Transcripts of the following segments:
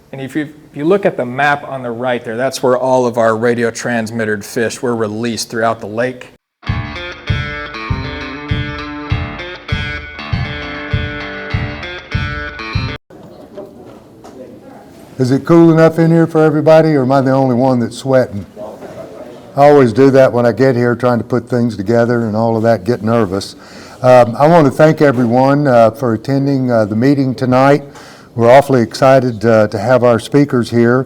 And if you look at the map on the right there, that's where all of our radio transmitted fish were released throughout the lake. Is it cool enough in here for everybody, or am I the only one that's sweating? I always do that when I get here, trying to put things together and all of that, get nervous. I want to thank everyone for attending the meeting tonight. We're awfully excited to have our speakers here.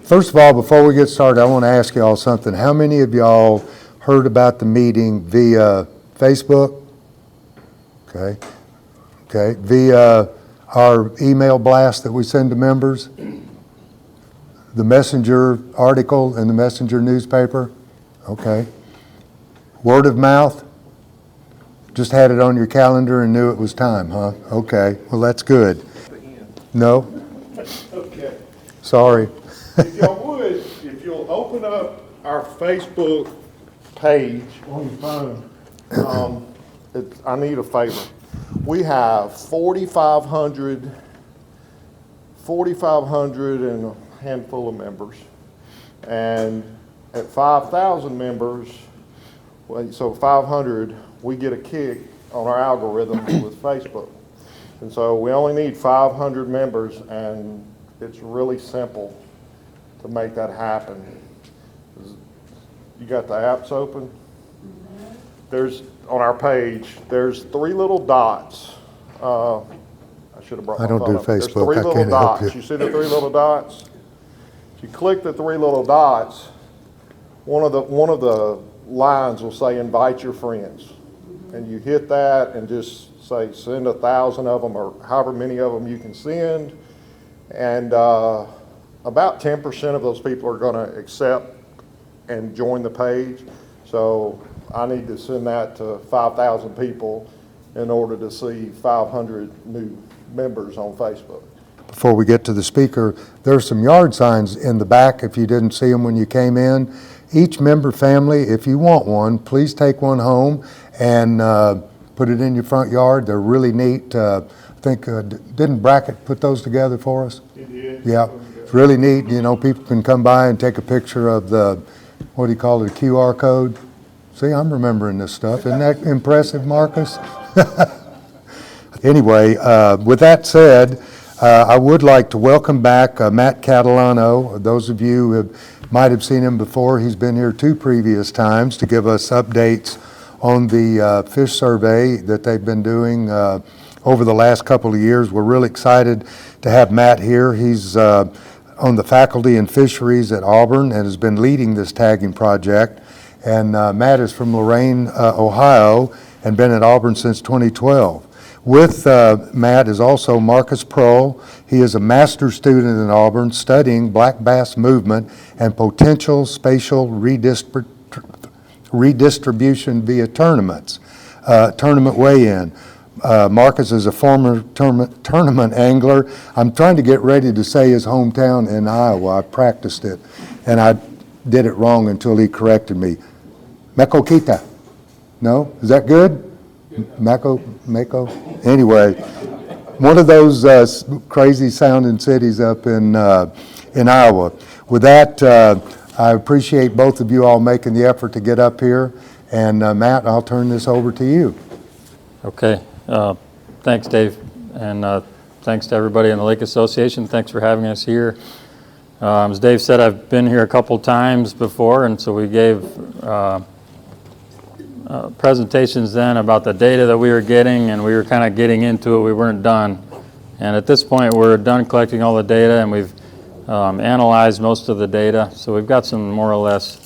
First of all, before we get started, I want to ask y'all something. How many of y'all heard about the meeting via Facebook? Okay. Via our email blast that we send to members? The Messenger article in the Messenger newspaper? Okay. Word of mouth? Just had it on your calendar and knew it was time, huh? Okay, well that's good. No? Okay. Sorry. If y'all would, if you'll open up our Facebook page on your phone, I need a favor. We have 4,500 and a handful of members. And at 5,000 members, so 500, we get a kick on our algorithm with Facebook. And so we only need 500 members, and it's really simple to make that happen. You got the apps open? There's, on our page, there's 3 little dots. I should have brought my phone up. I don't do Facebook. There's 3 little I can't dots. help You see the 3 little dots? If you click the 3 little dots, one of the lines will say invite your friends. And you hit that and just say send 1,000 of them, or however many of them you can send. And about 10% of those people are going to accept and join the page. So I need to send that to 5,000 people in order to see 500 new members on Facebook. Before we get to the speaker, there's some yard signs in the back if you didn't see them when you came in. Each member family, if you want one, please take one home and put it in your front yard. They're really neat. I think, didn't Brackett put those together for us? He did. Yeah, it's really neat. You know, people can come by and take a picture of the, what do you call it, a QR code? See, I'm remembering this stuff. Isn't that impressive, Marcus? Anyway, with that said, I would like to welcome back Matt Catalano. Those of you who might have seen him before, he's been here 2 previous times to give us updates on the fish survey that they've been doing over the last couple of years. We're really excited to have Matt here. He's on the faculty in fisheries at Auburn and has been leading this tagging project. And Matt is from Lorain, Ohio, and been at Auburn since 2012. With Matt is also Marcus Prohl. He is a master's student in Auburn studying black bass movement and potential spatial redistribution via tournaments, tournament weigh-in. Marcus is a former tournament angler. I'm trying to get ready to say his hometown in Iowa. I practiced it, and I did it wrong until he corrected me. Mekokita. No? Is that good? Mako? Anyway, one of those crazy sounding cities up in Iowa. With that, I appreciate both of you all making the effort to get up here. And Matt, I'll turn this over to you. Okay. Thanks, Dave. And thanks to everybody in the Lake Association. Thanks for having us here. As Dave said, I've been here a couple times before, and so we gave presentations then about the data that we were getting, and we were kind of getting into it. We weren't done. And at this point, we're done collecting all the data, and we've analyzed most of the data. So we've got some more or less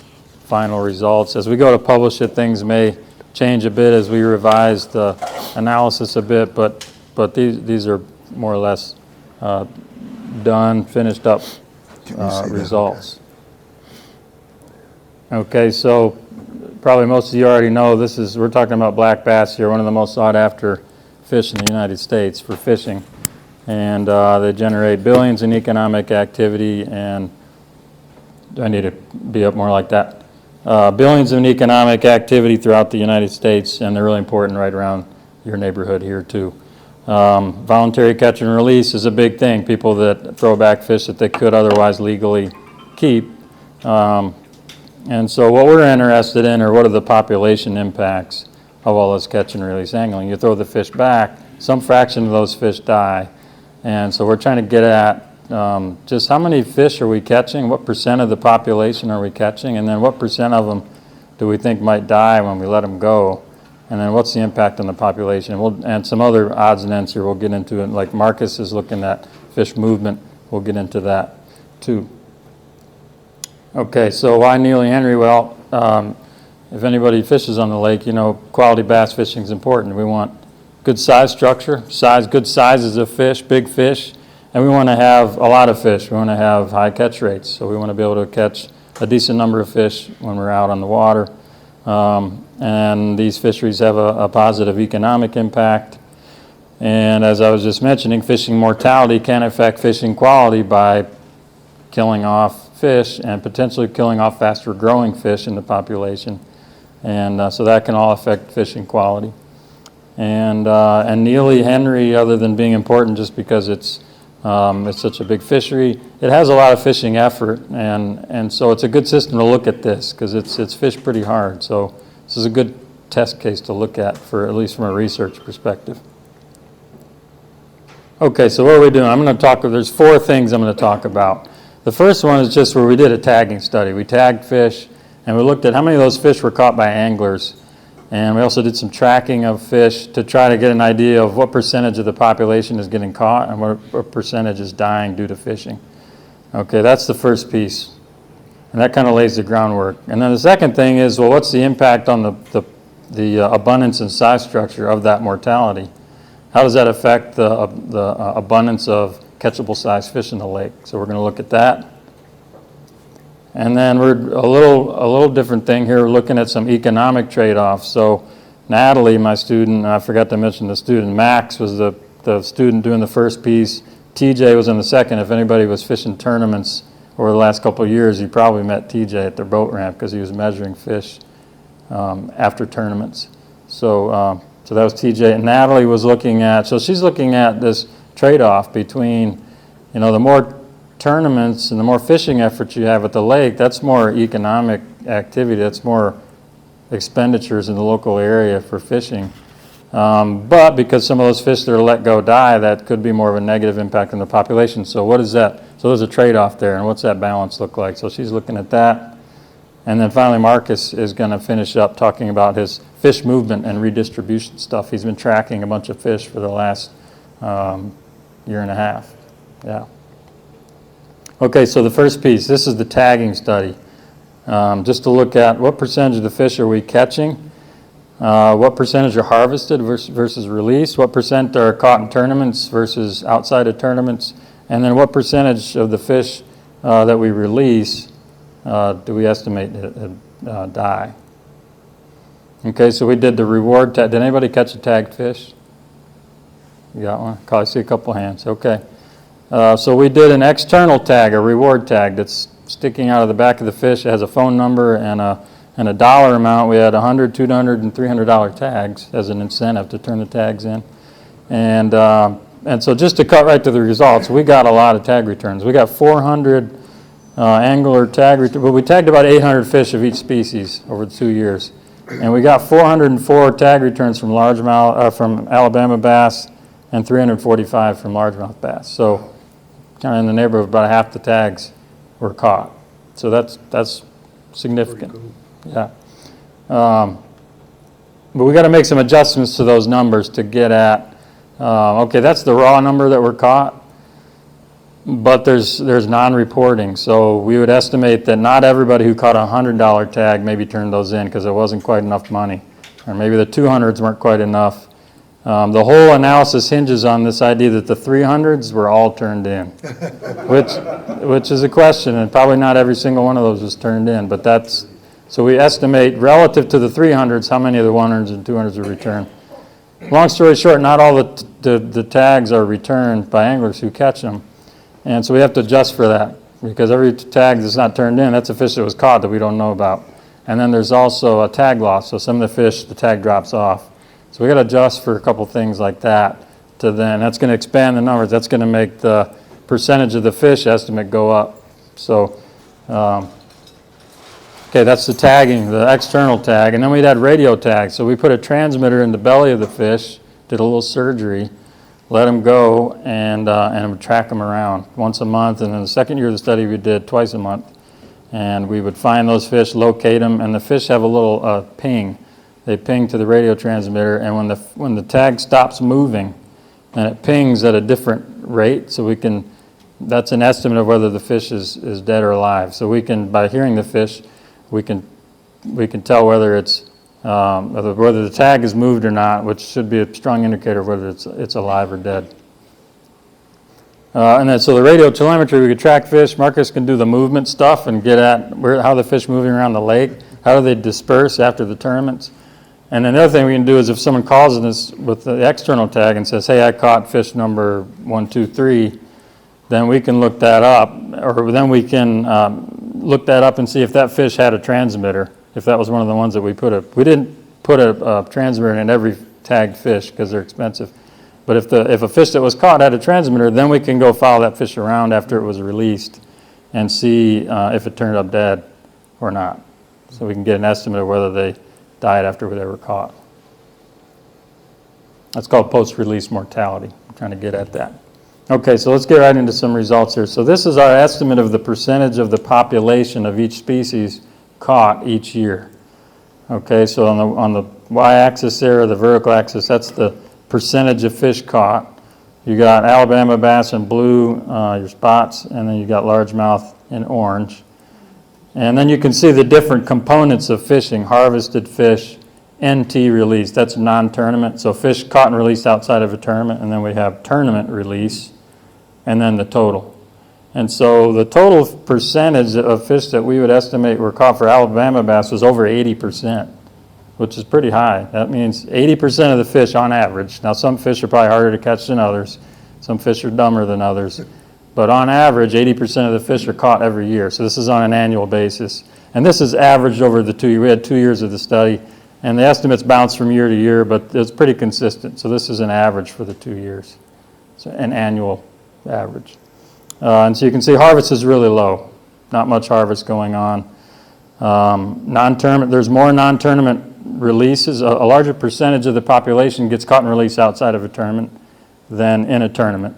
final results. As we go to publish it, things may change a bit as we revise the analysis a bit, but these are more or less done, finished up results. Okay, so probably most of you already know we're talking about black bass here, one of the most sought after fish in the United States for fishing. And they generate billions in economic activity, and do I need to be up more like that? Billions in economic activity throughout the United States, and they're really important right around your neighborhood here too. Voluntary catch and release is a big thing. People that throw back fish that they could otherwise legally keep. And so what we're interested in are what are the population impacts of all this catch and release angling. You throw the fish back, some fraction of those fish die. And so we're trying to get at just how many fish are we catching, what percent of the population are we catching, and then what percent of them do we think might die when we let them go, and then what's the impact on the population. And some other odds and ends here we'll get into it, like Marcus is looking at fish movement, we'll get into that too. Okay, so why Neely Henry? Well, if anybody fishes on the lake, you know quality bass fishing is important. We want good size structure, good sizes of fish, big fish, and we want to have a lot of fish. We want to have high catch rates, so we want to be able to catch a decent number of fish when we're out on the water. And these fisheries have a positive economic impact. And as I was just mentioning, fishing mortality can affect fishing quality by killing off fish and potentially killing off faster growing fish in the population. And so that can all affect fishing quality. And Neely Henry, other than being important just because it's such a big fishery, it has a lot of fishing effort, and so it's a good system to look at this because it's fished pretty hard. So this is a good test case to look at, for at least from a research perspective. Okay, so what are we doing? I'm going to talk, there's 4 things I'm going to talk about. The first one is just where we did a tagging study. We tagged fish, and we looked at how many of those fish were caught by anglers. And we also did some tracking of fish to try to get an idea of what percentage of the population is getting caught and what percentage is dying due to fishing. Okay, that's the first piece. And that kind of lays the groundwork. And then the second thing is, well, what's the impact on the abundance and size structure of that mortality? How does that affect the abundance of catchable size fish in the lake? So we're going to look at that. And then we're a little different thing here. We're looking at some economic trade-offs. So Natalie, my student, I forgot to mention the student, Max was the student doing the first piece. TJ was in the second. If anybody was fishing tournaments over the last couple of years, you probably met TJ at their boat ramp because he was measuring fish after tournaments. So that was TJ. And Natalie was looking at, so she's looking at this trade-off between, you know, the more tournaments and the more fishing effort you have at the lake, that's more economic activity, that's more expenditures in the local area for fishing. But because some of those fish that are let go die, that could be more of a negative impact on the population. So what is that? So there's a trade-off there, and what's that balance look like? So she's looking at that. And then finally Marcus is going to finish up talking about his fish movement and redistribution stuff. He's been tracking a bunch of fish for the last year and a half. Yeah. Okay, so the first piece, this is the tagging study. Just to look at what percentage of the fish are we catching, what percentage are harvested versus released, what percent are caught in tournaments versus outside of tournaments, and then what percentage of the fish that we release do we estimate die. Okay, so we did the reward tag. Did anybody catch a tagged fish? You got one? I see a couple hands. Okay. So we did an external tag, a reward tag that's sticking out of the back of the fish. It has a phone number and a dollar amount. We had $100, $200, and $300 tags as an incentive to turn the tags in. And so just to cut right to the results, we got a lot of tag returns. We got 400 angler tag returns. Well, we tagged about 800 fish of each species over 2 years. And we got 404 tag returns from largemouth, from Alabama bass, and 345 from largemouth bass. So kind of in the neighborhood of about half the tags were caught. So that's significant. Cool. Yeah. But we got to make some adjustments to those numbers to get at, okay, that's the raw number that were caught, but there's non-reporting. So we would estimate that not everybody who caught a $100 tag maybe turned those in because it wasn't quite enough money. Or maybe the 200s weren't quite enough. The whole analysis hinges on this idea that the 300s were all turned in, which is a question, and probably not every single one of those was turned in, but that's, so we estimate relative to the 300s how many of the 100s and 200s were returned. Long story short, not all the tags are returned by anglers who catch them, and so we have to adjust for that, because every tag that's not turned in, that's a fish that was caught that we don't know about. And then there's also a tag loss, so some of the fish, the tag drops off. So we got to adjust for a couple things like that to then. That's going to expand the numbers. That's going to make the percentage of the fish estimate go up. So, okay, that's the tagging, the external tag. And then we'd add radio tags. So we put a transmitter in the belly of the fish, did a little surgery, let them go, and would track them around once a month. And then the second year of the study, we did twice a month. And we would find those fish, locate them, and the fish have a little ping. They ping to the radio transmitter, and when the tag stops moving, and it pings at a different rate, so we can, that's an estimate of whether the fish is dead or alive. So we can, by hearing the fish, we can tell whether it's whether the tag is moved or not, which should be a strong indicator of whether it's alive or dead. And then, so the radio telemetry, we could track fish. Marcus can do the movement stuff and get at how the fish moving around the lake, how do they disperse after the tournaments. And then the other thing we can do is if someone calls us with the external tag and says, hey, I caught fish number 123, then we can look that up, or then we can look that up and see if that fish had a transmitter, if that was one of the ones that we put we didn't put a transmitter in every tagged fish because they're expensive. But if a fish that was caught had a transmitter, then we can go follow that fish around after it was released and see if it turned up dead or not. So we can get an estimate of whether they died after they were caught. That's called post-release mortality. I'm trying to get at that. Okay, so let's get right into some results here. So this is our estimate of the percentage of the population of each species caught each year. Okay, so on the y-axis there, or the vertical axis, that's the percentage of fish caught. You got Alabama bass in blue, your spots, and then you got largemouth in orange. And then you can see the different components of fishing: harvested fish, NT release, that's non-tournament, so fish caught and released outside of a tournament, and then we have tournament release, and then the total. And so the total percentage of fish that we would estimate were caught for Alabama bass was over 80%, which is pretty high. That means 80% of the fish on average. Now some fish are probably harder to catch than others. Some fish are dumber than others. But on average, 80% of the fish are caught every year. So this is on an annual basis. And this is averaged over the 2 years. We had 2 years of the study. And the estimates bounce from year to year, but it's pretty consistent. So this is an average for the 2 years. So an annual average. And so you can see harvest is really low. Not much harvest going on. Non-tournament, there's more non-tournament releases. A larger percentage of the population gets caught and released outside of a tournament than in a tournament.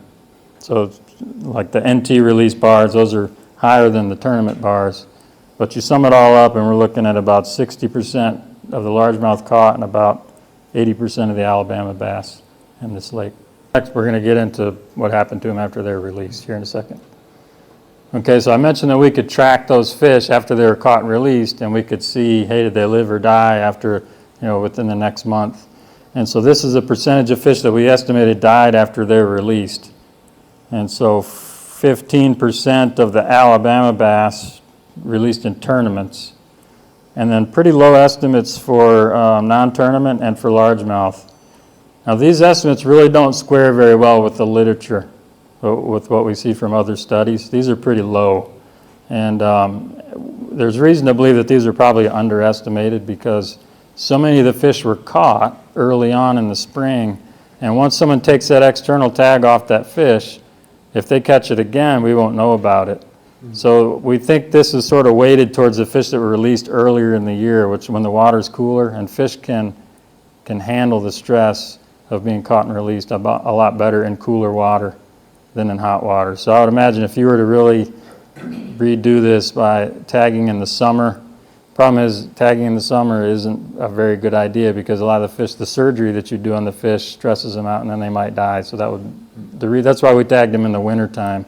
So like the NT release bars, those are higher than the tournament bars. But you sum it all up and we're looking at about 60% of the largemouth caught and about 80% of the Alabama bass in this lake. Next, we're going to get into what happened to them after they were released here in a second. Okay, so I mentioned that we could track those fish after they were caught and released, and we could see, hey, did they live or die after, within the next month. And so this is a percentage of fish that we estimated died after they were released. And so 15% of the Alabama bass released in tournaments, and then pretty low estimates for non-tournament and for largemouth. Now these estimates really don't square very well with the literature, with what we see from other studies. These are pretty low. And there's reason to believe that these are probably underestimated because so many of the fish were caught early on in the spring, and once someone takes that external tag off that fish, if they catch it again, we won't know about it. So we think this is sort of weighted towards the fish that were released earlier in the year, which when the water's cooler and fish can handle the stress of being caught and released a lot better in cooler water than in hot water. So I would imagine if you were to really redo this by tagging in the summer, problem is tagging in the summer isn't a very good idea because a lot of the fish, the surgery that you do on the fish stresses them out and then they might die. So that's why we tagged them in the wintertime.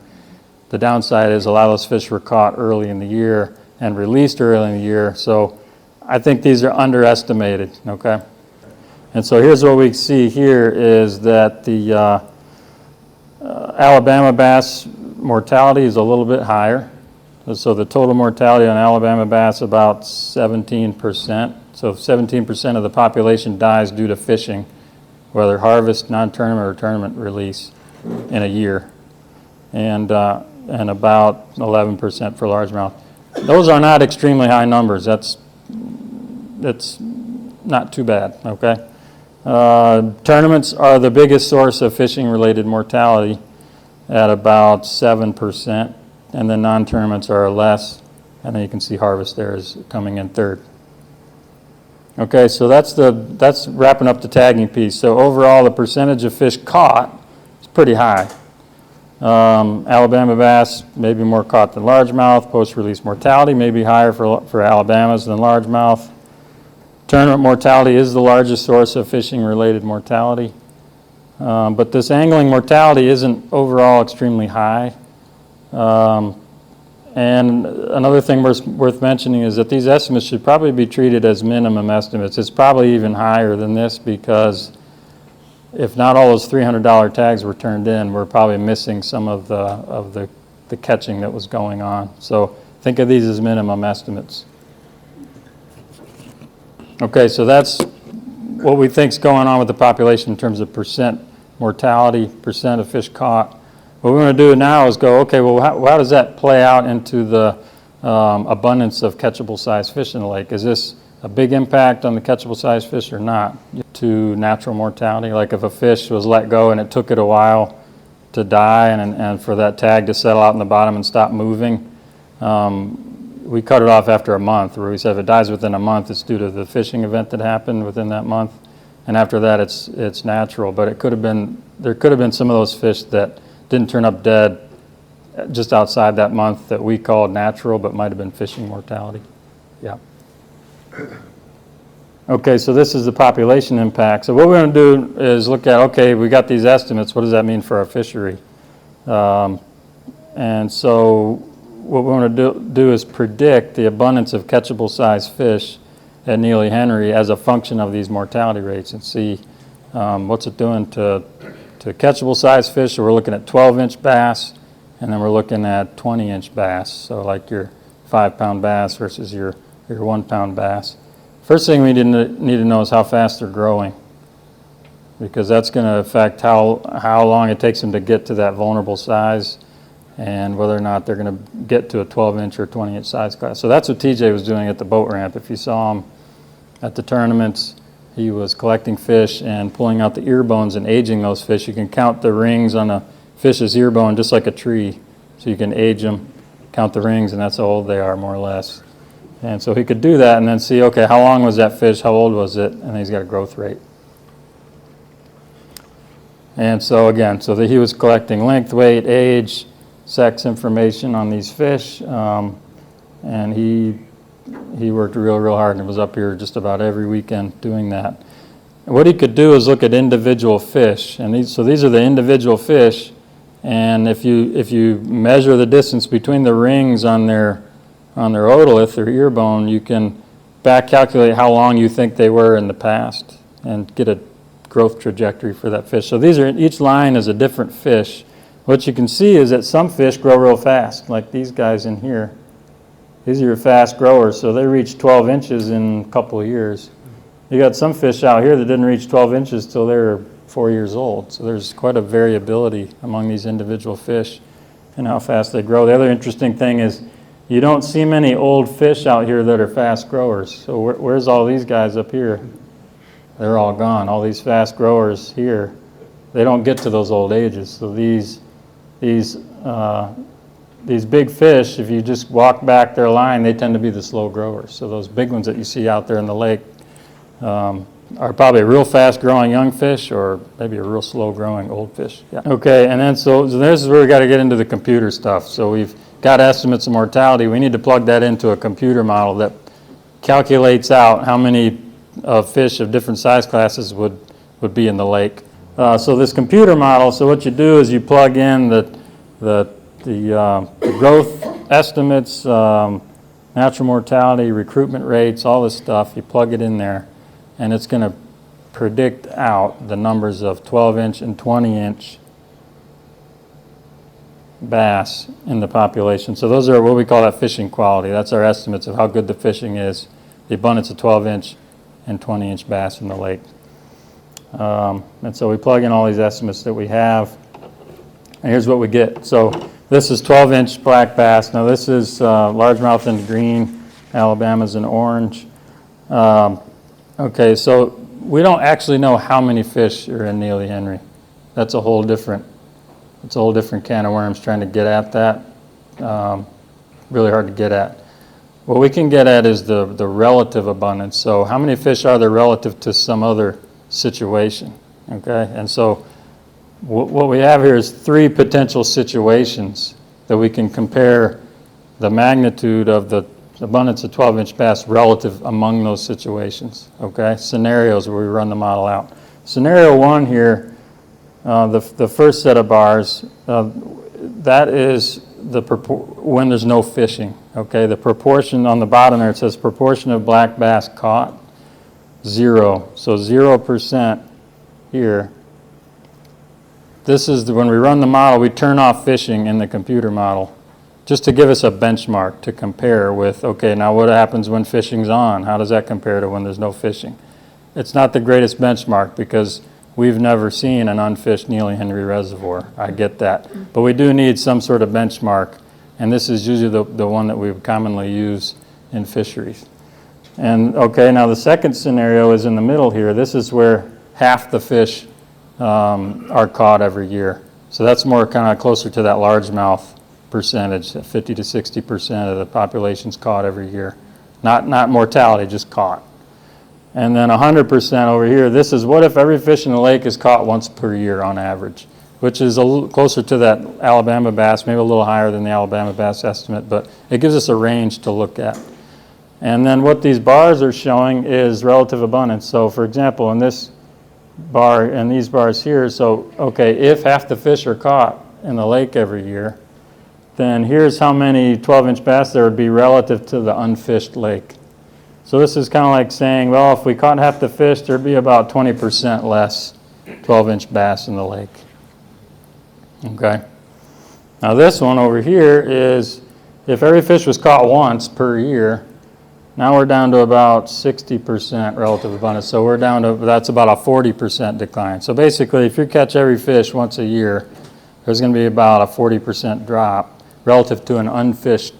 The downside is a lot of those fish were caught early in the year and released early in the year. So I think these are underestimated, okay? And so here's what we see here is that the Alabama bass mortality is a little bit higher. So the total mortality on Alabama bass about 17%. So 17% of the population dies due to fishing, whether harvest, non-tournament, or tournament release in a year. And about 11% for largemouth. Those are not extremely high numbers. That's not too bad, okay? Tournaments are the biggest source of fishing-related mortality at about 7%, and then non-tournaments are less, and then you can see harvest there is coming in third. Okay, so that's wrapping up the tagging piece. So overall, the percentage of fish caught is pretty high. Alabama bass may be more caught than largemouth. Post-release mortality may be higher for Alabamas than largemouth. Tournament mortality is the largest source of fishing-related mortality. But this angling mortality isn't overall extremely high. And another thing worth mentioning is that these estimates should probably be treated as minimum estimates. It's probably even higher than this because if not all those $300 tags were turned in, we're probably missing some of the catching that was going on. So think of these as minimum estimates. Okay, so that's what we think is going on with the population in terms of percent mortality, percent of fish caught. What we're going to do now is go, okay, well, how does that play out into the abundance of catchable size fish in the lake? Is this a big impact on the catchable size fish or not to natural mortality? Like if a fish was let go and it took it a while to die and for that tag to settle out in the bottom and stop moving, we cut it off after a month, where we said if it dies within a month, it's due to the fishing event that happened within that month. And after that, it's natural. But there could have been some of those fish that didn't turn up dead just outside that month that we called natural, but might have been fishing mortality. Yeah. Okay, so this is the population impact. So what we're going to do is look at, okay, we got these estimates. What does that mean for our fishery? And so what we want to do is predict the abundance of catchable size fish at Neely Henry as a function of these mortality rates and see what's it doing to catchable size fish. So we're looking at 12-inch bass, and then we're looking at 20-inch bass. So like your 5-pound bass versus your 1-pound bass. First thing we need to know is how fast they're growing, because that's going to affect how long it takes them to get to that vulnerable size and whether or not they're going to get to a 12-inch or 20-inch size class. So that's what TJ was doing at the boat ramp. If you saw him at the tournaments, he was collecting fish and pulling out the ear bones and aging those fish. You can count the rings on a fish's ear bone just like a tree. So you can age them, count the rings, and that's how old they are, more or less. And so he could do that and then see, okay, how long was that fish, how old was it, and then he's got a growth rate. And so again, he was collecting length, weight, age, sex information on these fish, and he worked real hard and was up here just about every weekend doing that. And what he could do is look at individual fish, and these are the individual fish, and if you measure the distance between the rings on their otolith, their ear bone, you can back calculate how long you think they were in the past and get a growth trajectory for that fish. So each line is a different fish. What you can see is that some fish grow real fast, like these guys in here. These are your fast growers, so they reach 12 inches in a couple of years. You got some fish out here that didn't reach 12 inches till they were 4 years old. So there's quite a variability among these individual fish and how fast they grow. The other interesting thing is you don't see many old fish out here that are fast growers. So where's all these guys up here? They're all gone. All these fast growers here, they don't get to those old ages. So these big fish, if you just walk back their line, they tend to be the slow growers. So those big ones that you see out there in the lake are probably a real fast growing young fish or maybe a real slow growing old fish. Yeah. Okay, and then so this is where we got to get into the computer stuff. So we've got estimates of mortality. We need to plug that into a computer model that calculates out how many fish of different size classes would be in the lake. So this computer model, so what you do is you plug in the growth estimates, natural mortality, recruitment rates, all this stuff. You plug it in there, and it's going to predict out the numbers of 12-inch and 20-inch bass in the population. So those are what we call that fishing quality. That's our estimates of how good the fishing is, the abundance of 12-inch and 20-inch bass in the lake. And so we plug in all these estimates that we have, and here's what we get. So this is 12-inch black bass. Now this is largemouth in green, Alabama's in orange. Okay, so we don't actually know how many fish are in Neely Henry. That's a whole different, it's a whole different can of worms trying to get at that. Really hard to get at. What we can get at is the relative abundance. So how many fish are there relative to some other situation, okay? And so what we have here is 3 potential situations that we can compare the magnitude of the abundance of 12-inch bass relative among those situations, okay? Scenarios where we run the model out. Scenario 1 here, the first set of bars, that is when there's no fishing, okay? The proportion on the bottom there, it says proportion of black bass caught, 0. So 0% here. This is when we run the model, we turn off fishing in the computer model just to give us a benchmark to compare with, okay, now what happens when fishing's on? How does that compare to when there's no fishing? It's not the greatest benchmark because we've never seen an unfished Neely Henry Reservoir. I get that. But we do need some sort of benchmark, and this is usually the one that we commonly use in fisheries. And okay, now the second scenario is in the middle here. This is where half the fish are caught every year. So that's more kind of closer to that largemouth percentage, 50 to 60% of the population's caught every year. Not mortality, just caught. And then 100% over here, this is what if every fish in the lake is caught once per year on average, which is a little closer to that Alabama bass, maybe a little higher than the Alabama bass estimate, but it gives us a range to look at. And then what these bars are showing is relative abundance. So for example, in this bar and these bars here, so okay, if half the fish are caught in the lake every year, then here's how many 12-inch bass there would be relative to the unfished lake. So this is kind of like saying, well, if we caught half the fish, there'd be about 20% less 12-inch bass in the lake. Okay. Now this one over here is if every fish was caught once per year, now we're down to about 60% relative abundance. So we're down to, that's about a 40% decline. So basically, if you catch every fish once a year, there's going to be about a 40% drop relative to an unfished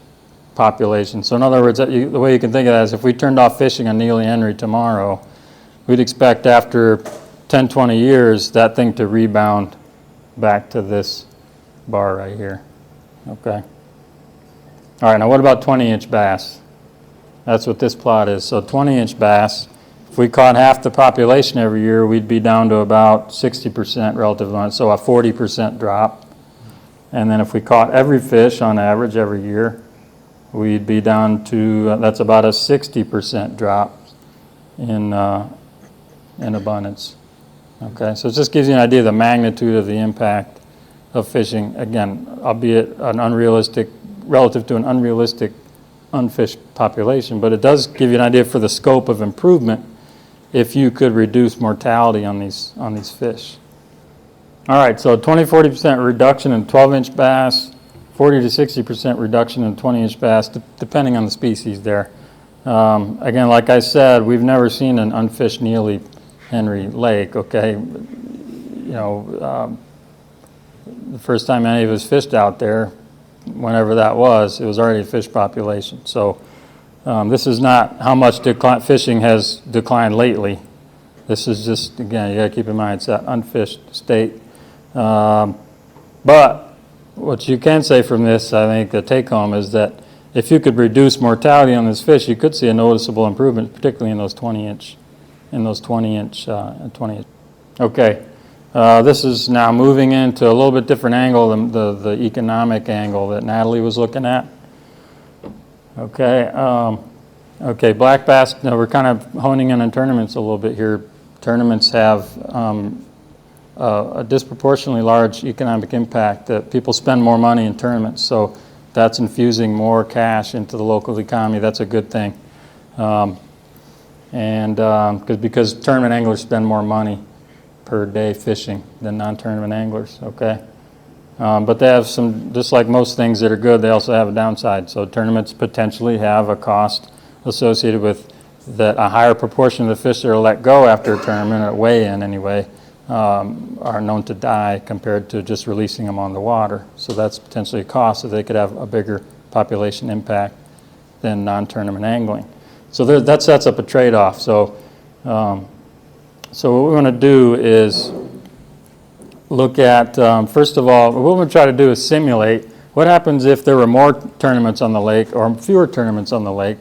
population. So in other words, the way you can think of that is if we turned off fishing on Neely Henry tomorrow, we'd expect after 10, 20 years, that thing to rebound back to this bar right here. Okay. All right, now what about 20-inch bass? That's what this plot is. So 20-inch bass, if we caught half the population every year, we'd be down to about 60% relative abundance, so a 40% drop. And then if we caught every fish on average every year, we'd be down to, that's about a 60% drop in abundance. Okay, so it just gives you an idea of the magnitude of the impact of fishing, again, albeit an unrealistic, relative to an unrealistic unfished population, but it does give you an idea for the scope of improvement if you could reduce mortality on these fish. All right, so 20-40% reduction in 12-inch bass, 40 to 60% reduction in 20-inch bass, depending on the species there. Again, like I said, we've never seen an unfished Neely Henry Lake, okay? You know, the first time any of us fished out there, whenever that was, it was already a fish population. So this is not how much fishing has declined lately. This is just, again, you got to keep in mind it's that unfished state. But what you can say from this, I think the take home is that if you could reduce mortality on this fish, you could see a noticeable improvement, particularly in those 20-inch, Okay, this is now moving into a little bit different angle than the economic angle that Natalie was looking at. Okay, okay, black bass, now we're kind of honing in on tournaments a little bit here. Tournaments have a disproportionately large economic impact that people spend more money in tournaments, so that's infusing more cash into the local economy. That's a good thing. Because tournament anglers spend more money per day fishing than non-tournament anglers, okay? But they have some, just like most things that are good, they also have a downside. So tournaments potentially have a cost associated with that. A higher proportion of the fish that are let go after a tournament, or weigh-in anyway, are known to die compared to just releasing them on the water. So that's potentially a cost, so they could have a bigger population impact than non-tournament angling. So that sets up a trade-off. So So what we want to do is look at, first of all, what we're going to try to do is simulate what happens if there were more tournaments on the lake or fewer tournaments on the lake,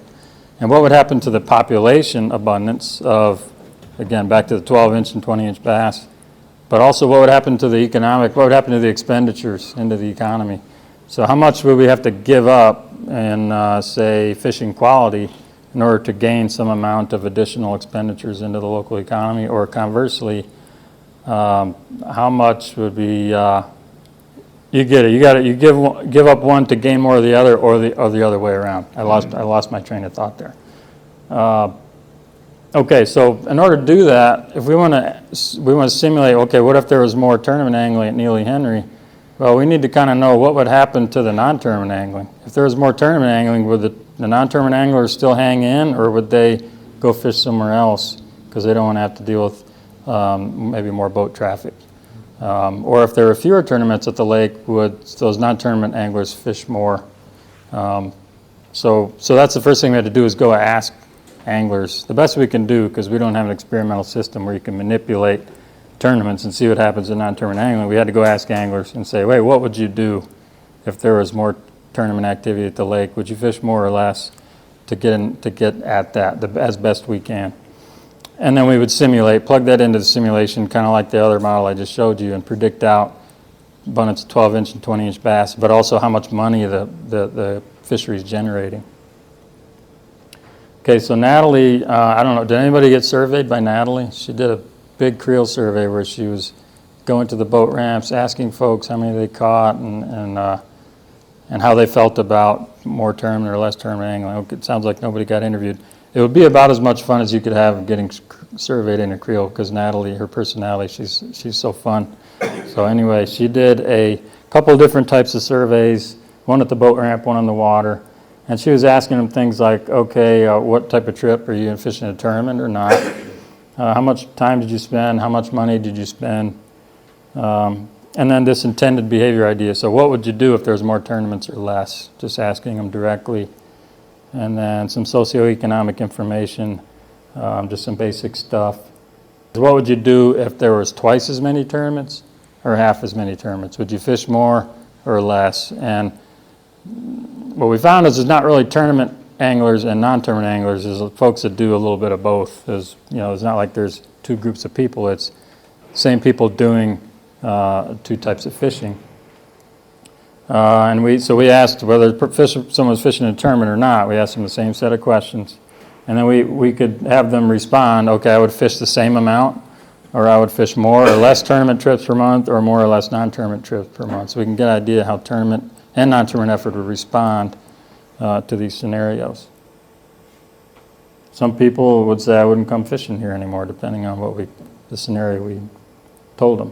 and what would happen to the population abundance of, again, back to the 12-inch and 20-inch bass, but also what would happen to the what would happen to the expenditures into the economy. So how much would we have to give up in, say, fishing quality in order to gain some amount of additional expenditures into the local economy, or conversely, how much would be, you get it, you give up one to gain more of the other, or the other way around. I lost my train of thought there. Okay, so in order to do that, if we want to simulate, okay, what if there was more tournament angling at Neely Henry? Well, we need to kind of know what would happen to the non-tournament angling. If there was more tournament angling, would the non-tournament anglers still hang in, or would they go fish somewhere else because they don't want to have to deal with maybe more boat traffic? Or if there were fewer tournaments at the lake, would those non-tournament anglers fish more? So that's the first thing we had to do, is go ask anglers. The best we can do, because we don't have an experimental system where you can manipulate tournaments and see what happens in non-tournament angling, we had to go ask anglers and say, wait, what would you do if there was more tournament activity at the lake? Would you fish more or less to get at that as best we can? And then we would simulate, plug that into the simulation, kind of like the other model I just showed you, and predict out abundance of 12-inch and 20-inch bass, but also how much money the fishery is generating. Okay, so Natalie, I don't know, did anybody get surveyed by Natalie? She did a big creel survey where she was going to the boat ramps, asking folks how many they caught and how they felt about more tournament or less tournament angling. It sounds like nobody got interviewed. It would be about as much fun as you could have getting surveyed in a creel, because Natalie, her personality, she's so fun. So anyway, she did a couple of different types of surveys, one at the boat ramp, one on the water. And she was asking them things like, okay, what type of trip, are you fishing a tournament or not? How much time did you spend? How much money did you spend? And then this intended behavior idea. So what would you do if there's more tournaments or less? Just asking them directly. And then some socioeconomic information, just some basic stuff. What would you do if there was twice as many tournaments or half as many tournaments? Would you fish more or less? And what we found is there's not really tournament anglers and non-tournament anglers. There's folks that do a little bit of both. There's, it's not like there's two groups of people. It's same people doing two types of fishing. And we asked whether someone was fishing a tournament or not. We asked them the same set of questions. And then we could have them respond, okay, I would fish the same amount, or I would fish more or less tournament trips per month, or more or less non-tournament trips per month. So we can get an idea how tournament and non-tournament effort would respond to these scenarios. Some people would say, I wouldn't come fishing here anymore, depending on the scenario we told them.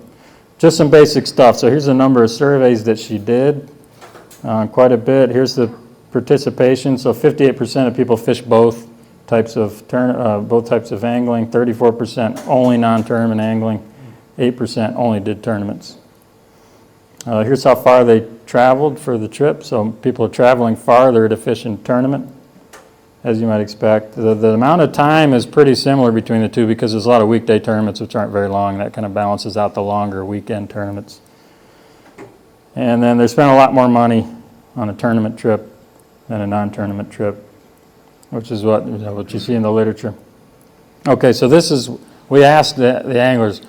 Just some basic stuff. So here's the number of surveys that she did, quite a bit. Here's the participation. So 58% of people fish both types of angling, 34% only non-tournament angling, 8% only did tournaments. Here's how far they traveled for the trip. So people are traveling farther to fish in tournament, as you might expect. The amount of time is pretty similar between the two, because there's a lot of weekday tournaments which aren't very long. That kind of balances out the longer weekend tournaments. And then they spent a lot more money on a tournament trip than a non-tournament trip, which is what you see in the literature. Okay, so we asked the anglers,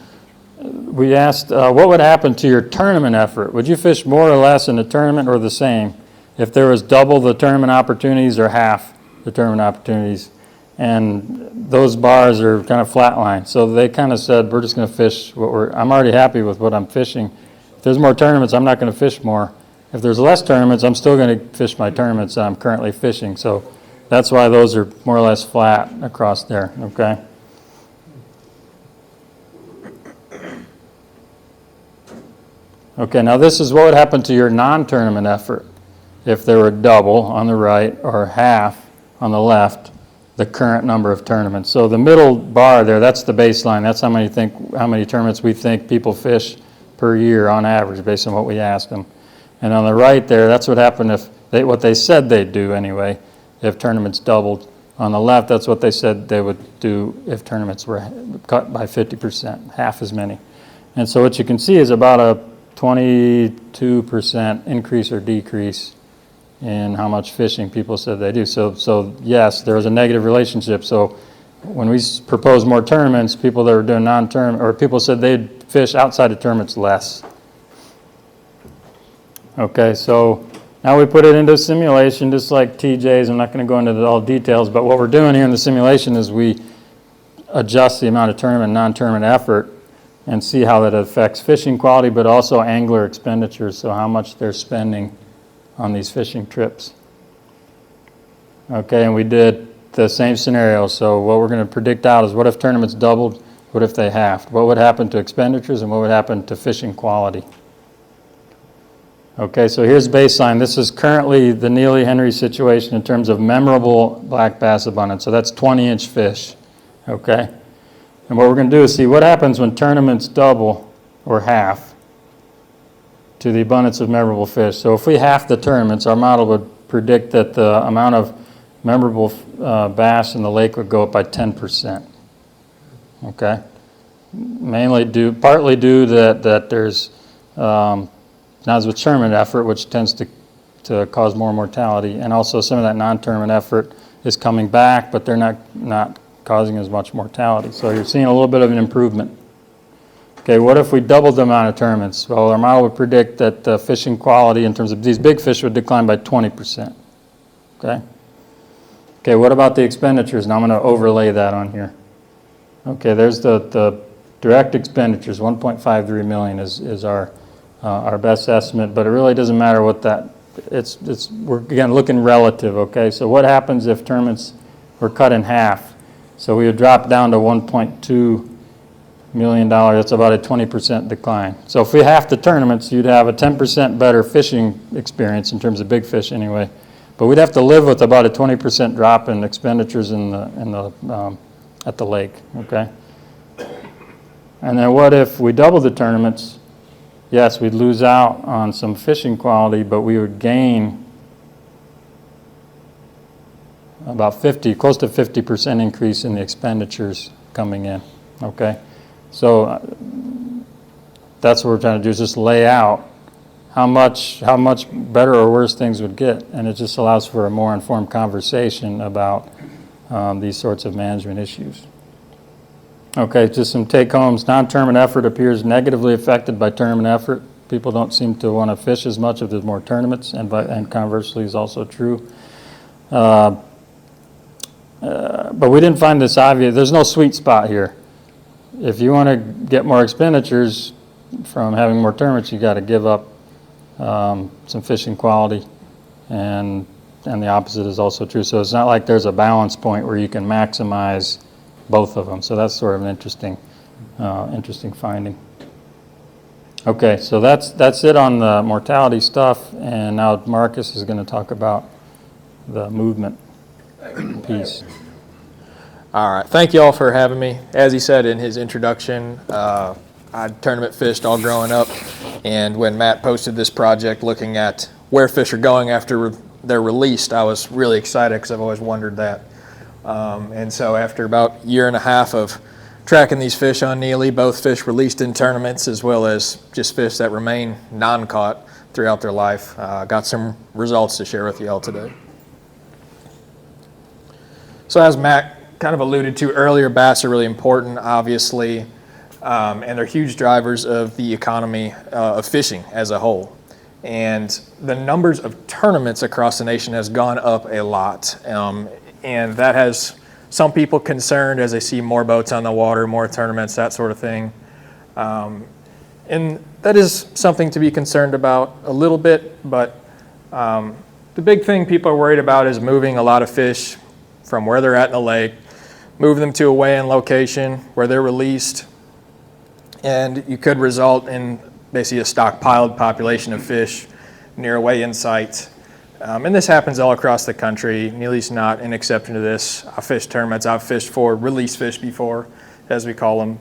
we asked what would happen to your tournament effort? Would you fish more or less in the tournament, or the same, if there was double the tournament opportunities or half the tournament opportunities? And those bars are kind of flatline. So they kind of said, we're just going to fish I'm already happy with what I'm fishing. If there's more tournaments, I'm not going to fish more. If there's less tournaments, I'm still going to fish my tournaments that I'm currently fishing. So that's why those are more or less flat across there, okay? Okay, now this is what would happen to your non-tournament effort if there were double on the right or half on the left the current number of tournaments. So the middle bar there, that's the baseline. That's how many tournaments we think people fish per year on average based on what we asked them. And on the right there, that's what happened what they said they'd do anyway, if tournaments doubled On the left, that's what they said they would do if tournaments were cut by 50%, half as many. And so what you can see is about a 22% increase or decrease in how much fishing people said they do. So yes, there was a negative relationship. So when we proposed more tournaments, people that were doing non-tournament, or people said they'd fish outside of tournaments less. Okay, so now we put it into a simulation, just like TJ's. I'm not going to go into all details, but what we're doing here in the simulation is we adjust the amount of tournament and non-tournament effort and see how that affects fishing quality, but also angler expenditures, so how much they're spending on these fishing trips. Okay, and we did the same scenario. So what we're going to predict out is what if tournaments doubled, what if they halved? What would happen to expenditures and what would happen to fishing quality? Okay, so here's baseline. This is currently the Neely Henry situation in terms of memorable black bass abundance. So that's 20-inch fish, okay? And what we're going to do is see what happens when tournaments double or half to the abundance of memorable fish. So if we half the tournaments, our model would predict that the amount of memorable bass in the lake would go up by 10%, okay? Partly due that there's not as much tournament effort, which tends to cause more mortality, and also some of that non-tournament effort is coming back, but they're not causing as much mortality. So you're seeing a little bit of an improvement. Okay, what if we doubled the amount of tournaments? Well, our model would predict that the fishing quality in terms of these big fish would decline by 20%. Okay? Okay, what about the expenditures? Now I'm going to overlay that on here. Okay, there's the direct expenditures. 1.53 million is our best estimate, but it really doesn't matter what that, we're again looking relative, okay? So what happens if tournaments were cut in half? So we would drop down to $1.2 million, that's about a 20% decline. So if we half the tournaments, you'd have a 10% better fishing experience in terms of big fish anyway. But we'd have to live with about a 20% drop in expenditures at the lake, okay? And then what if we double the tournaments? Yes, we'd lose out on some fishing quality, but we would gain about close to 50% increase in the expenditures coming in, okay? So that's what we're trying to do, is just lay out how much better or worse things would get, and it just allows for a more informed conversation about these sorts of management issues. Okay, just some take-homes. Non-tournament effort appears negatively affected by tournament effort. People don't seem to want to fish as much if there's more tournaments, and conversely is also true. But we didn't find this obvious. There's no sweet spot here. If you want to get more expenditures from having more tournaments, you got to give up some fishing quality, and the opposite is also true. So it's not like there's a balance point where you can maximize both of them. So that's sort of an interesting finding. Okay, so that's it on the mortality stuff, and now Marcus is going to talk about the movement piece. All right, thank you all for having me. As he said in his introduction, I tournament fished all growing up, and when Matt posted this project looking at where fish are going after they're released, I was really excited because I've always wondered that. And so after about a year and a half of tracking these fish on Neely, both fish released in tournaments as well as just fish that remain non-caught throughout their life, got some results to share with you all today. So as Matt kind of alluded to earlier, bass are really important, obviously, and they're huge drivers of the economy of fishing as a whole. And the numbers of tournaments across the nation has gone up a lot. And that has some people concerned as they see more boats on the water, more tournaments, that sort of thing. And that is something to be concerned about a little bit, but the big thing people are worried about is moving a lot of fish from where they're at in the lake, move them to a weigh-in location where they're released, and you could result in basically a stockpiled population of fish near a weigh-in site. And this happens all across the country. Neely's not an exception to this. I've fished tournaments. I've fished for release fish before, as we call them.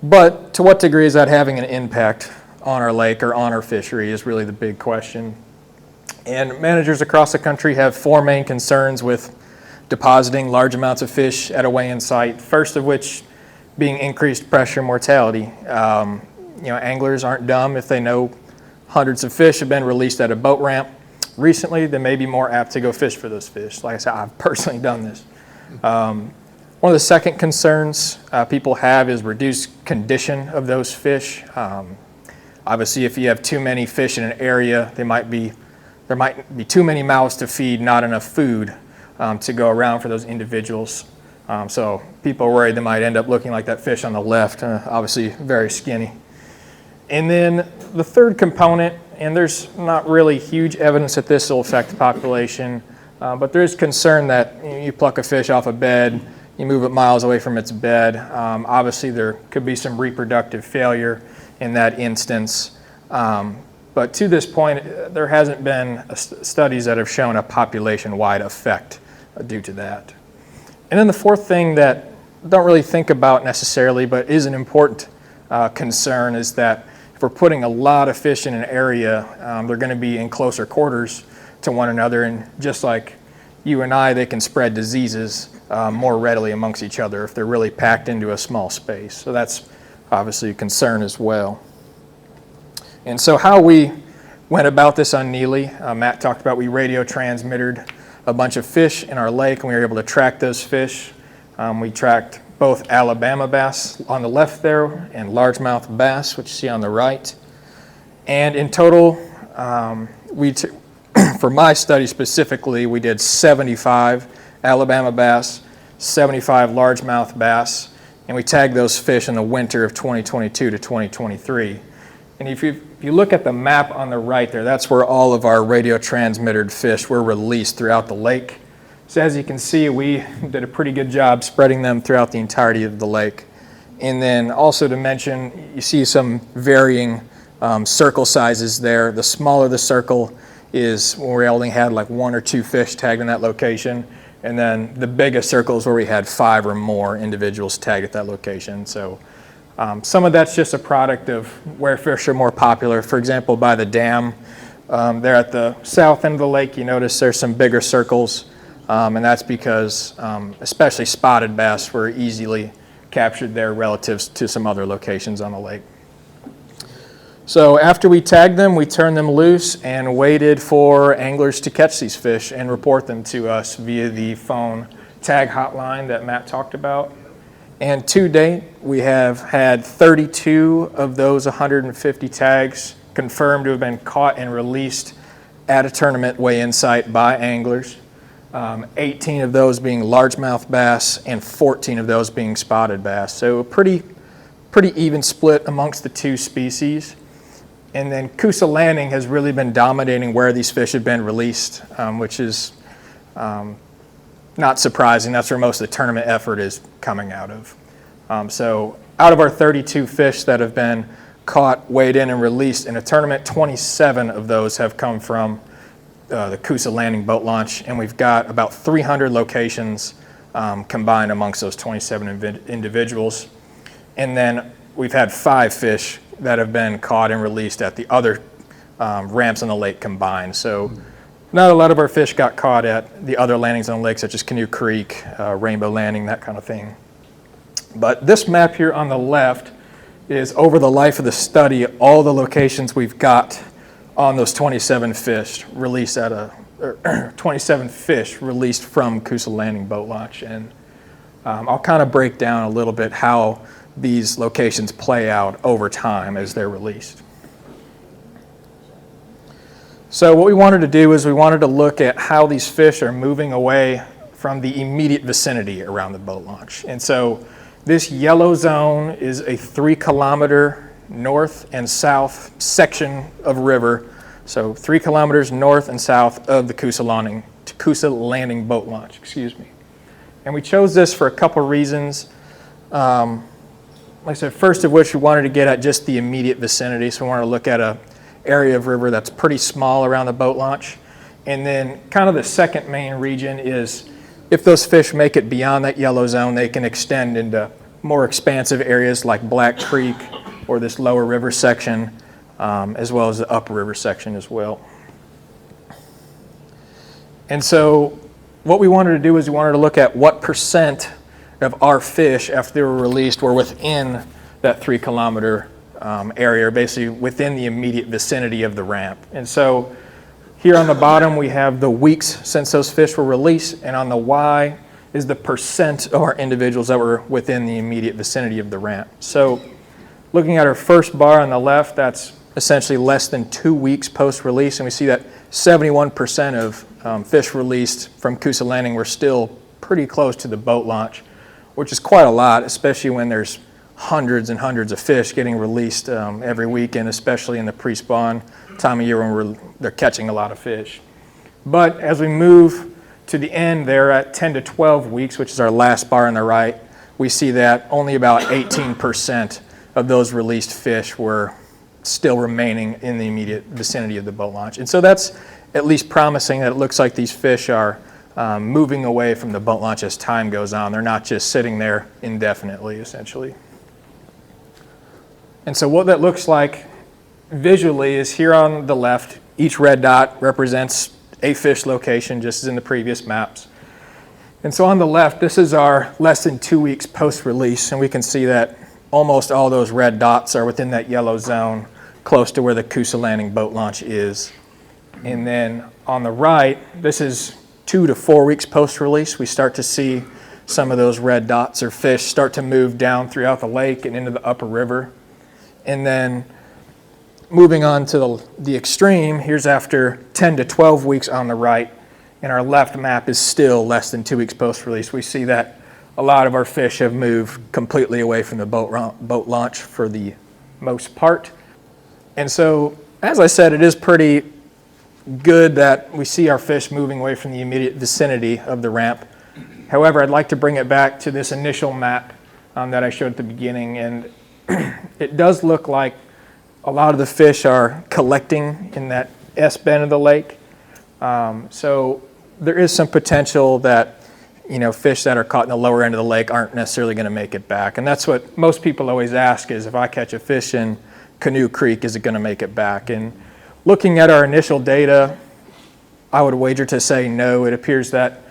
But to what degree is that having an impact on our lake or on our fishery is really the big question. And managers across the country have four main concerns with depositing large amounts of fish at a weigh-in site, first of which being increased pressure mortality. Anglers aren't dumb. If they know hundreds of fish have been released at a boat ramp recently, they may be more apt to go fish for those fish. Like I said, I've personally done this. One of the second concerns people have is reduced condition of those fish. Obviously, if you have too many fish in an area, there might be too many mouths to feed, not enough food to go around for those individuals. So people are worried they might end up looking like that fish on the left, obviously very skinny. And then the third component, and there's not really huge evidence that this will affect the population, but there is concern that you pluck a fish off a bed, you move it miles away from its bed. Obviously, there could be some reproductive failure in that instance. But to this point, there hasn't been studies that have shown a population-wide effect due to that. And then the fourth thing that I don't really think about necessarily, but is an important concern, is that if we're putting a lot of fish in an area, they're going to be in closer quarters to one another, and just like you and I, they can spread diseases more readily amongst each other if they're really packed into a small space. So that's obviously a concern as well. And so how we went about this on Neely, Matt talked about we radio transmitted a bunch of fish in our lake, and we were able to track those fish. We tracked both Alabama bass on the left there and largemouth bass, which you see on the right. And in total, for my study specifically, we did 75 Alabama bass, 75 largemouth bass, and we tagged those fish in the winter of 2022 to 2023. And if you look at the map on the right there, that's where all of our radio transmitted fish were released throughout the lake. So as you can see, we did a pretty good job spreading them throughout the entirety of the lake. And then also to mention, you see some varying circle sizes there. The smaller the circle is when we only had like 1 or 2 fish tagged in that location. And then the biggest circle is where we had 5 or more individuals tagged at that location. So some of that's just a product of where fish are more popular. For example, by the dam, there at the south end of the lake, you notice there's some bigger circles. And that's because especially spotted bass were easily captured there relative to some other locations on the lake. So after we tagged them, we turned them loose and waited for anglers to catch these fish and report them to us via the phone tag hotline that Matt talked about. And to date, we have had 32 of those 150 tags confirmed to have been caught and released at a tournament weigh-in site by anglers. 18 of those being largemouth bass and 14 of those being spotted bass. So a pretty even split amongst the two species. And then Coosa Landing has really been dominating where these fish have been released, which is not surprising. That's where most of the tournament effort is coming out of. So out of our 32 fish that have been caught, weighed in, and released in a tournament, 27 of those have come from the Coosa Landing boat launch, and we've got about 300 locations combined amongst those 27 individuals. And then we've had 5 fish that have been caught and released at the other ramps on the lake combined. So not a lot of our fish got caught at the other landings on the lake, such as Canoe Creek, Rainbow Landing, that kind of thing. But this map here on the left is over the life of the study, all the locations we've got on those 27 fish released 27 fish released from Coosa Landing boat launch. And I'll kind of break down a little bit how these locations play out over time as they're released. So what we wanted to do is we wanted to look at how these fish are moving away from the immediate vicinity around the boat launch. And so this yellow zone is a 3-kilometer north and south section of river. So 3 kilometers north and south of the Coosa Landing boat launch, excuse me. And we chose this for a couple reasons. Like I said, first of which we wanted to get at just the immediate vicinity. So we wanted to look at an area of river that's pretty small around the boat launch. And then kind of the second main region is if those fish make it beyond that yellow zone, they can extend into more expansive areas like Black Creek or this lower river section, as well as the upriver section as well. And so what we wanted to do is we wanted to look at what percent of our fish after they were released were within that 3-kilometer area, or basically within the immediate vicinity of the ramp. And so here on the bottom we have the weeks since those fish were released, and on the Y is the percent of our individuals that were within the immediate vicinity of the ramp. So looking at our first bar on the left, that's essentially less than 2 weeks post-release, and we see that 71% of fish released from Coosa Landing were still pretty close to the boat launch, which is quite a lot, especially when there's hundreds and hundreds of fish getting released every weekend, especially in the pre-spawn time of year when they're catching a lot of fish. But as we move to the end there at 10 to 12 weeks, which is our last bar on the right, we see that only about 18% of those released fish were still remaining in the immediate vicinity of the boat launch. And so that's at least promising that it looks like these fish are moving away from the boat launch as time goes on. They're not just sitting there indefinitely, essentially. And so what that looks like visually is here on the left, each red dot represents a fish location, just as in the previous maps. And so on the left, this is our less than 2 weeks post-release, and we can see that almost all those red dots are within that yellow zone, close to where the Coosa Landing boat launch is. And then on the right, this is 2 to 4 weeks post-release. We start to see some of those red dots or fish start to move down throughout the lake and into the upper river. And then moving on to the extreme, here's after 10 to 12 weeks on the right, and our left map is still less than 2 weeks post-release. We see that a lot of our fish have moved completely away from the boat launch for the most part. And so, as I said, it is pretty good that we see our fish moving away from the immediate vicinity of the ramp. However, I'd like to bring it back to this initial map that I showed at the beginning, and it does look like a lot of the fish are collecting in that S bend of the lake. So there is some potential that fish that are caught in the lower end of the lake aren't necessarily going to make it back. And that's what most people always ask is, if I catch a fish in Canoe Creek, is it going to make it back? And looking at our initial data, I would wager to say no. It appears that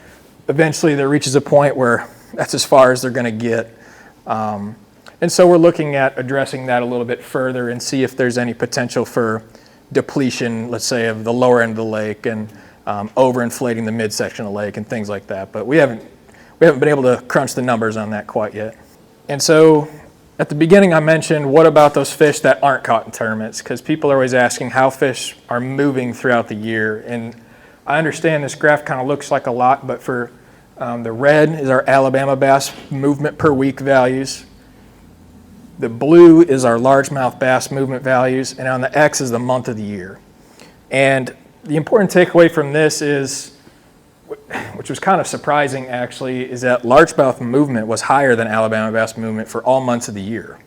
eventually there reaches a point where that's as far as they're going to get. And so we're looking at addressing that a little bit further and see if there's any potential for depletion, let's say, of the lower end of the lake and overinflating the midsection of the lake and things like that. But we haven't been able to crunch the numbers on that quite yet. And so at the beginning I mentioned, what about those fish that aren't caught in tournaments? Because people are always asking how fish are moving throughout the year. And I understand this graph kind of looks like a lot, but for the red is our Alabama bass movement per week values. The blue is our largemouth bass movement values, and on the X is the month of the year. And the important takeaway from this is, which was kind of surprising actually, is that largemouth movement was higher than Alabama bass movement for all months of the year,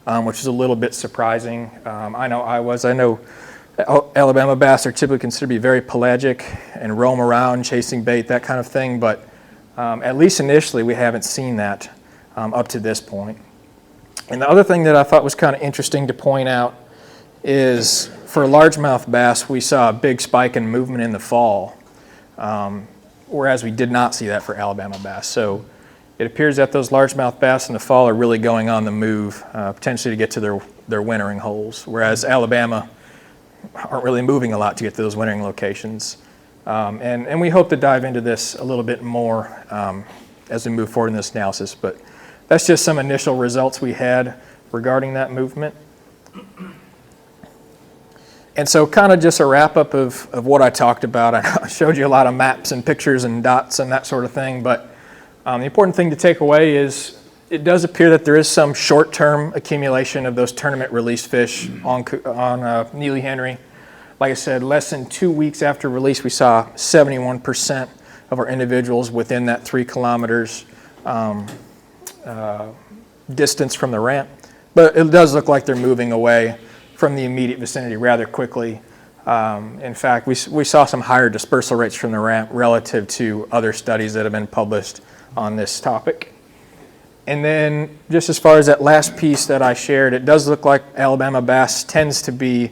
which is a little bit surprising. I know Alabama bass are typically considered to be very pelagic and roam around chasing bait, that kind of thing, but at least initially we haven't seen that up to this point. And the other thing that I thought was kind of interesting to point out is for largemouth bass, we saw a big spike in movement in the fall, whereas we did not see that for Alabama bass. So it appears that those largemouth bass in the fall are really going on the move, potentially to get to their wintering holes, whereas Alabama aren't really moving a lot to get to those wintering locations. And we hope to dive into this a little bit more as we move forward in this analysis. But that's just some initial results we had regarding that movement. And so kind of just a wrap up of what I talked about. I showed you a lot of maps and pictures and dots and that sort of thing, but the important thing to take away is it does appear that there is some short-term accumulation of those tournament released fish on Neely Henry. Like I said, less than 2 weeks after release, we saw 71% of our individuals within that 3 kilometers distance from the ramp. But it does look like they're moving away from the immediate vicinity rather quickly. In fact, we saw some higher dispersal rates from the ramp relative to other studies that have been published on this topic. And then just as far as that last piece that I shared, it does look like Alabama bass tends to be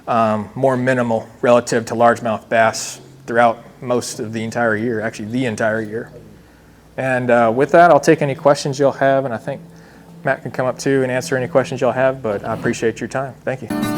more minimal relative to largemouth bass throughout most of the entire year, actually the entire year. And with that, I'll take any questions you'll have, and I think Matt can come up too and answer any questions you'll have, but I appreciate your time. Thank you.